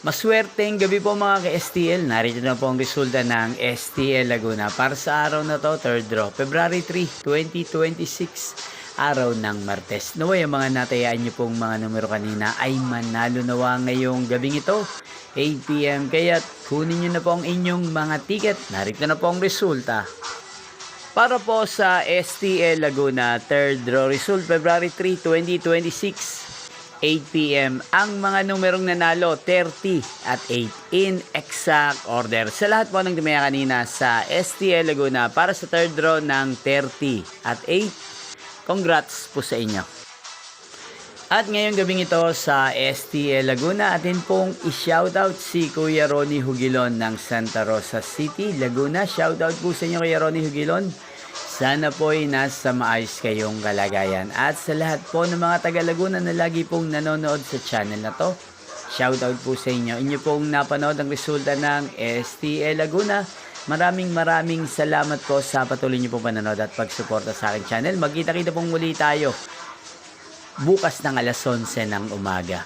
Maswerteng gabi po mga ka-STL. Narito na po ang resulta ng STL Laguna para sa araw na to, third draw, February 3, 2026, araw ng Martes. Naway ang mga natayaan nyo pong mga numero kanina ay manalo nawa ngayong gabing ito, 8 PM. Kaya kunin nyo na po ang inyong mga ticket. Narito na po ang resulta. Para po sa STL Laguna, third draw result, February 3, 2026, 8 PM. Ang mga numerong nanalo, 30 at 8 in exact order. Sa lahat po ng dumaya kanina sa STL Laguna para sa third draw ng 30 at 8, congrats po sa inyo. At ngayong gabing ito sa STL Laguna, atin pong i-shoutout si Kuya Ronnie Hugilon ng Santa Rosa City, Laguna. Shoutout po sa inyo Kuya Ronnie Hugilon. Sana po ay nasa maayos kayong kalagayan. At sa lahat po ng mga taga Laguna na lagi pong nanonood sa channel na to, shoutout po sa inyo. Inyo pong napanood ang resulta ng STL Laguna. Maraming salamat po sa patuloy niyo pong panonood at pagsuporta sa aking channel. Magkita-kita pong muli tayo bukas ng alas 11 ng umaga.